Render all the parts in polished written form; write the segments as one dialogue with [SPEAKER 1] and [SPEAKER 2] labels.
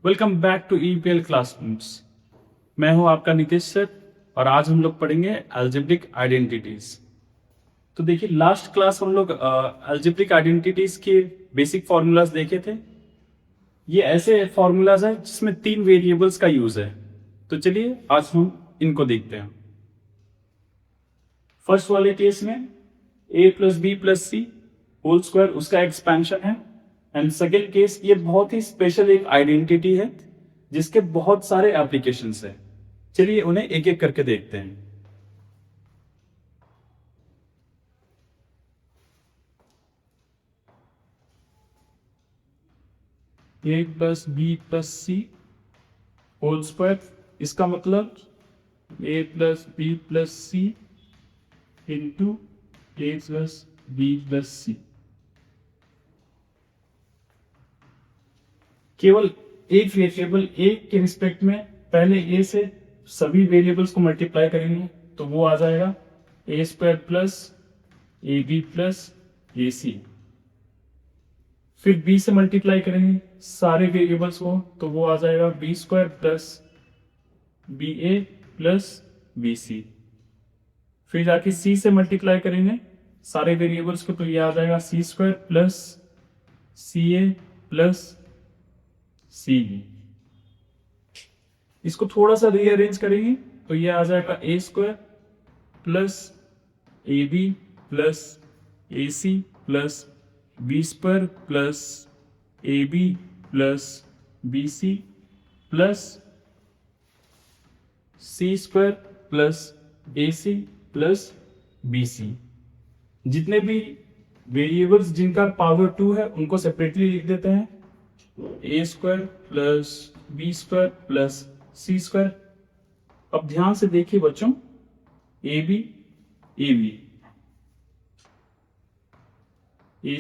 [SPEAKER 1] Welcome back to EPL classrooms. मैं हूं आपका नीतीश सर और आज हम लोग पढ़ेंगे अलजेब्रिक आइडेंटिटीज। तो देखिए, लास्ट क्लास हम लोग अलजेब्रिक आइडेंटिटीज के बेसिक फॉर्मूलाज देखे थे। ये ऐसे फॉर्मूलाज हैं जिसमें 3 वेरिएबल्स का यूज है। तो चलिए आज हम इनको देखते हैं। फर्स्ट वाले केस में a plus B plus C whole square उसका एक्सपेंशन है। एंड सेकेंड केस, ये बहुत ही स्पेशल एक आइडेंटिटी है जिसके बहुत सारे एप्लीकेशंस हैं। चलिए उन्हें एक एक करके देखते हैं। a plus B plus C whole square, इसका मतलब a plus B plus C into A plus B plus C. केवल एक वेरिएबल ए के रिस्पेक्ट में पहले ए से सभी वेरिएबल्स को मल्टीप्लाई करेंगे तो वो आ जाएगा A square plus A B plus A C. फिर बी से मल्टीप्लाई करेंगे सारे वेरिएबल्स को तो वो आ जाएगा बी स्क्वायर प्लस बी ए प्लस बी सी। फिर जाके सी से मल्टीप्लाई करेंगे सारे वेरिएबल्स को तो ये आ जाएगा C square plus C A plus C B. इसको थोड़ा सा रीअरेंज करेंगे तो ये आ जाएगा A square plus A B plus A C plus B square plus A B plus B C plus C square plus A C plus B C. जितने भी वेरिएबल्स जिनका पावर 2 है उनको सेपरेटली लिख देते हैं। A square plus B square plus C square. अब ध्यान से देखिए बच्चों, ए बी ए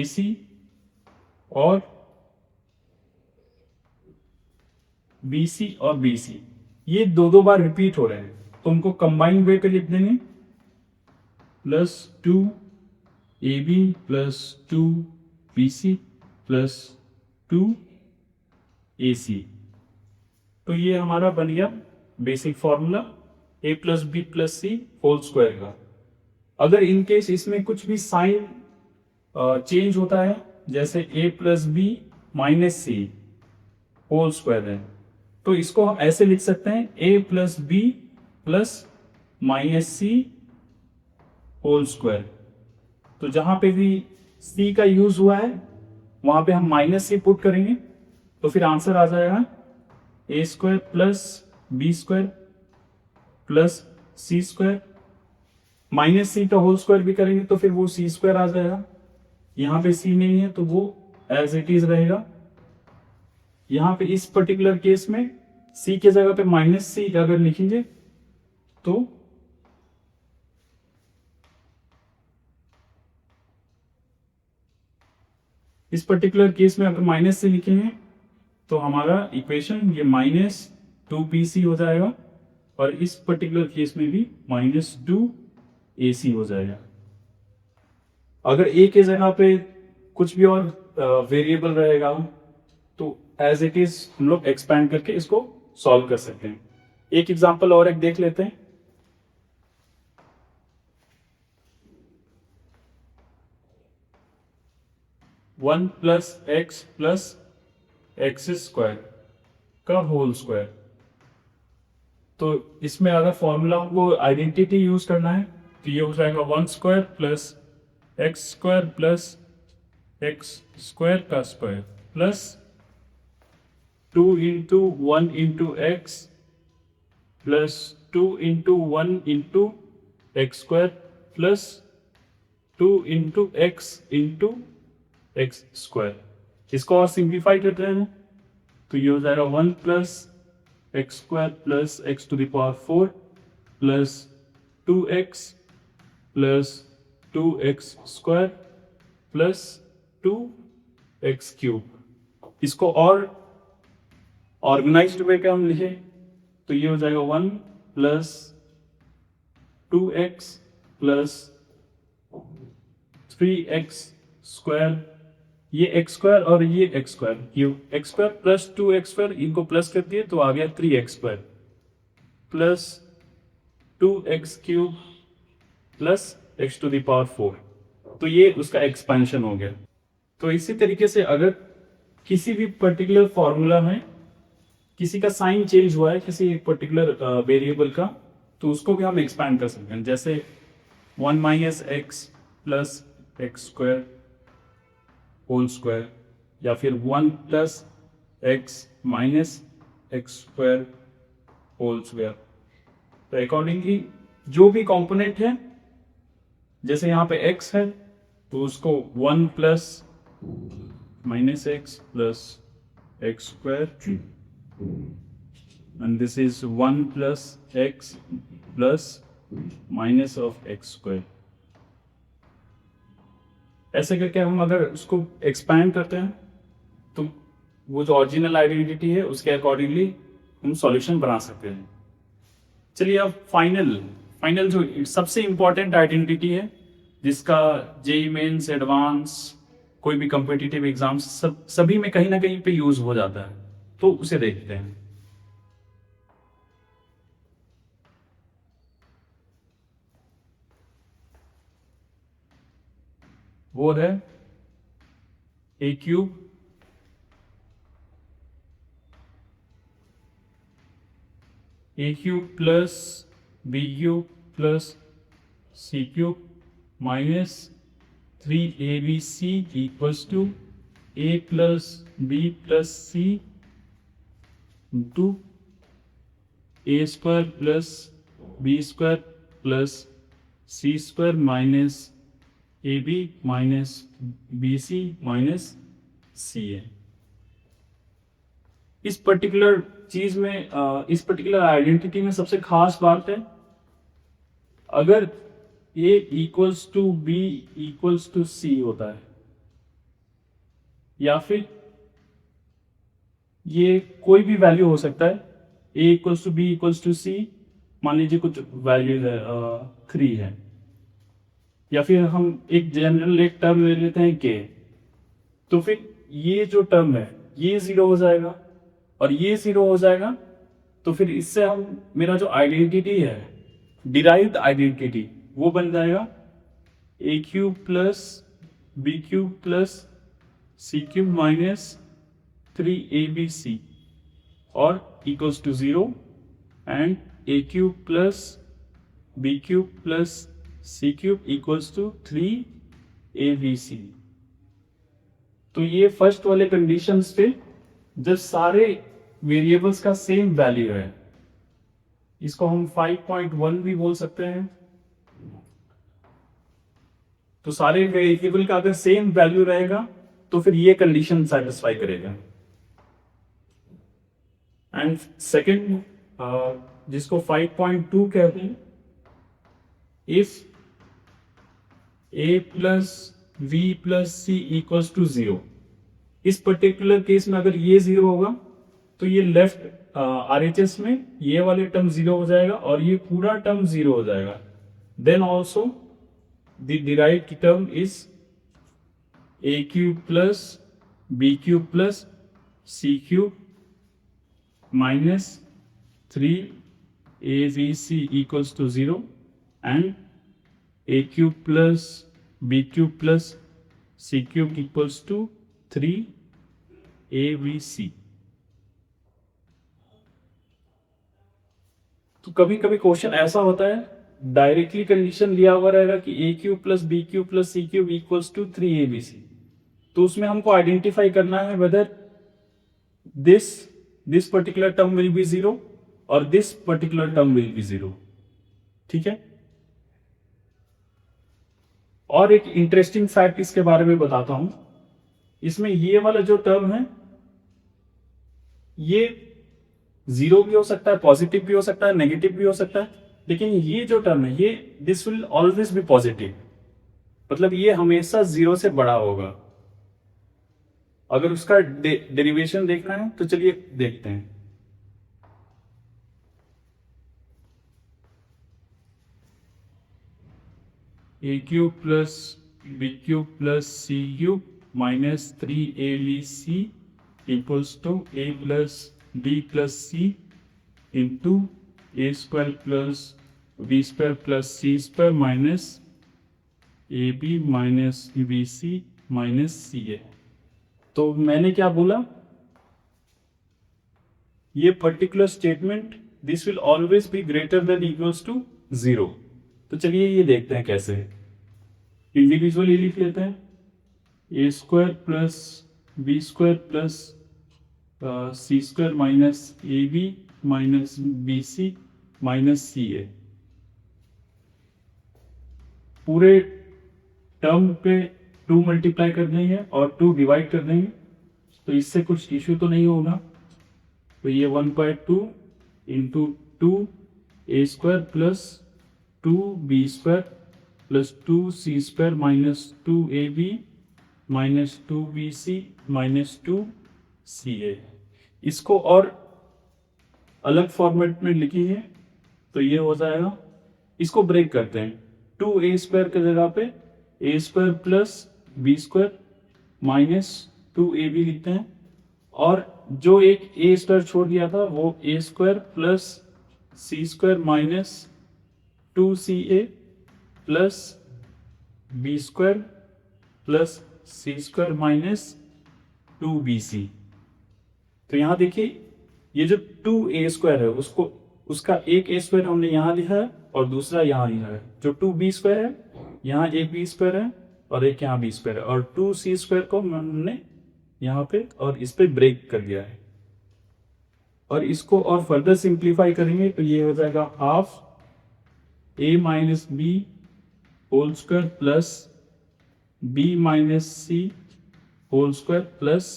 [SPEAKER 1] सी और बी सी और बी सी, ये दो बार रिपीट हो रहे हैं तो उनको कंबाइन वे पे लिख देंगे plus 2 a B plus 2 b C plus 2 a c. तो ये हमारा बन गया basic formula a plus B plus C whole square का। अगर इनकेस इसमें कुछ भी साइन चेंज होता है, जैसे ए plus B minus C whole square है, तो इसको हम ऐसे लिख सकते हैं ए plus B plus minus C whole square. तो जहां पे भी सी का यूज हुआ है वहां पे हम माइनस सी पुट करेंगे तो फिर आंसर आ जाएगा A square plus B square plus C square. Minus C का होल स्क्वायर भी करेंगे तो फिर वो सी स्क्वायर आ जाएगा। यहाँ पे सी नहीं है तो वो एज इट इज रहेगा। यहाँ पे इस पर्टिकुलर केस में सी के जगह पे माइनस सी अगर लिखेंगे तो इस पर्टिकुलर केस में अगर माइनस सी लिखेंगे तो हमारा इक्वेशन ये माइनस 2bc हो जाएगा और इस पर्टिकुलर केस में भी माइनस 2ac हो जाएगा। अगर a के जगह पे कुछ भी और वेरिएबल रहेगा तो एज इट इज हम लोग एक्सपैंड करके इसको सॉल्व कर सकते हैं। एक एग्जांपल और एक देख लेते हैं। वन प्लस एक्स स्क्वायर का होल स्क्वायर। तो इसमें अगर फॉर्मूला को आइडेंटिटी यूज करना है तो ये हो जाएगा one square plus x square का square plus 2 into 1 into X plus 2 into 1 into X square plus 2 into X square. इसको और सिंप्लीफाई करते हैं तो ये हो जाएगा 1 plus x square plus x to the power 4 plus 2x plus 2x square plus 2x cube. इसको और ऑर्गेनाइज्ड वे का हम लिखे तो ये हो जाएगा 1 plus 2x plus 3x square ये एक्स स्क्वायर और ये एक्स स्क्वायर, ये एक्स स्क्वायर प्लस 2x², इनको प्लस कर दिए तो आ गया 3x² plus 2x³ plus x⁴। तो ये उसका एक्सपेंशन हो गया। तो इसी तरीके से अगर किसी भी पर्टिकुलर फॉर्मूला में किसी का साइन चेंज हुआ है किसी एक पर्टिकुलर वेरिएबल का, तो उसको भी हम एक्सपैंड कर सकते हैं। जैसे 1 minus x plus x² whole square, या फिर 1 plus x minus x² whole square. तो अकॉर्डिंगली जो भी कंपोनेंट है, जैसे यहाँ पे x है तो उसको 1 plus minus x plus x² and this is 1 plus x plus minus of x²। ऐसे करके हम अगर उसको एक्सपैंड करते हैं तो वो जो ओरिजिनल आइडेंटिटी है उसके अकॉर्डिंगली हम सॉल्यूशन बना सकते हैं। चलिए अब फाइनल जो सबसे इंपॉर्टेंट आइडेंटिटी है, जिसका जेईई मेंस, एडवांस, कोई भी कॉम्पिटिटिव एग्जाम सभी में कहीं ना कहीं पे यूज हो जाता है, तो उसे देखते हैं। वो है a³ plus b³ plus c³ minus 3abc equals to a plus b plus c into a² plus b² plus c² minus ab minus bc minus ca। इस पर्टिकुलर चीज में इस पर्टिकुलर आइडेंटिटी में सबसे खास बात है, अगर a equals to b equals to c होता है, या फिर ये कोई भी वैल्यू हो सकता है, a equals to b equals to c, मान लीजिए कुछ वैल्यू है 3 है, या फिर हम एक जनरल एक टर्म ले लेते हैं k, तो फिर ये जो टर्म है ये 0 हो जाएगा और ये 0 हो जाएगा। तो फिर इससे हम मेरा जो आइडेंटिटी है, डिराइव्ड आइडेंटिटी, वो बन जाएगा a³ plus b³ plus c³ minus 3abc और equals to 0 and a³ plus b³ plus c³ equals to 3abc। तो ये फर्स्ट वाले कंडीशंस पे जब सारे वेरिएबल्स का सेम वैल्यू है, इसको हम 5.1 भी बोल सकते हैं। तो सारे वेरिएबल का अगर सेम वैल्यू रहेगा तो फिर ये कंडीशन सेटिस्फाई करेगा। एंड सेकंड, जिसको 5.2 कहते हैं, if a plus v plus c equals to 0, इस पर्टिकुलर केस में अगर ये 0 होगा तो ये लेफ्ट RHS में ये वाले टर्म 0 हो जाएगा और ये पूरा टर्म 0 हो जाएगा। Then also the derived term is a³ plus b³ plus c³ minus 3abc equals to 0 and a³ plus b³ plus c³ equals to 3abc। तो कभी कभी क्वेश्चन ऐसा होता है, डायरेक्टली कंडीशन लिया हुआ रहेगा कि a³ plus b³ plus c³ equals to 3abc, तो उसमें हमको आइडेंटिफाई करना है whether this particular term will be 0 और this particular term will be 0। ठीक है। और एक इंटरेस्टिंग फैक्ट इसके बारे में बताता हूं, इसमें ये वाला जो टर्म है ये 0 भी हो सकता है, पॉजिटिव भी हो सकता है, नेगेटिव भी हो सकता है, लेकिन ये जो टर्म है ये this will always B positive, मतलब ये हमेशा 0 से बड़ा होगा। अगर उसका डेरिवेशन देखना है तो चलिए देखते हैं। a³ plus b³ plus c³ minus 3abc equals to a plus b plus c into a square plus b square plus c square minus ab minus bc minus ca। तो मैंने क्या बोला, ये particular statement this will always be greater than equals to 0। तो चलिए ये देखते हैं कैसे, इंडिविजुअली लिख लेते हैं, A square plus B square plus C square minus A B minus B C minus C A. पूरे टर्म पे 2 मल्टीप्लाई कर देंगे और 2 डिवाइड कर देंगे, तो इससे कुछ इश्यू तो नहीं होगा। तो ये 1/2 into 2 a square plus 2 b square plus 2 c square minus 2 a B minus 2 b C minus 2 c a. इसको और अलग फॉर्मेट में लिखिए तो ये हो जाएगा, इसको ब्रेक करते हैं, 2a स्क्वायर की जगह पे A square plus B square minus 2ab लिखते हैं, और जो एक ए स्क्वायर छोड़ दिया था वो A square plus C square minus 2ca plus B square plus C square minus 2bc। तो यहां देखिए ये जो 2a स्क्वायर है उसको, उसका एक ए स्क्वायर हमने यहां लिखा है और दूसरा यहां लिखा है। जो 2b स्क्वायर है यहाँ एक बी स्क्वायर है और एक यहाँ बी स्क्वायर है, और 2c स्क्वायर को हमने यहाँ पे और इस पे ब्रेक कर दिया है। और इसको और फर्दर सिंप्लीफाई करेंगे तो ये हो जाएगा half A minus B whole square plus B minus C whole square plus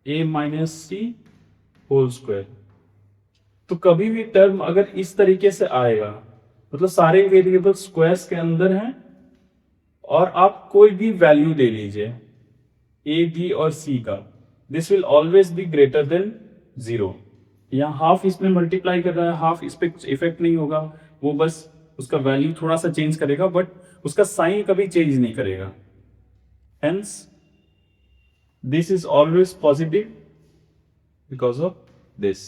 [SPEAKER 1] A minus C whole square. तो कभी भी टर्म अगर इस तरीके से आएगा, मतलब सारे वेरिएबल स्क्वायर्स के अंदर हैं और आप कोई भी वैल्यू ले लीजिए ए बी और सी का, this will always be greater then 0। यहाँ हाफ इसमें मल्टीप्लाई कर रहा है, हाफ इस पे कुछ इफेक्ट नहीं होगा, वो बस उसका वैल्यू थोड़ा सा चेंज करेगा बट उसका साइन कभी चेंज नहीं करेगा। Hence this is always positive because of this.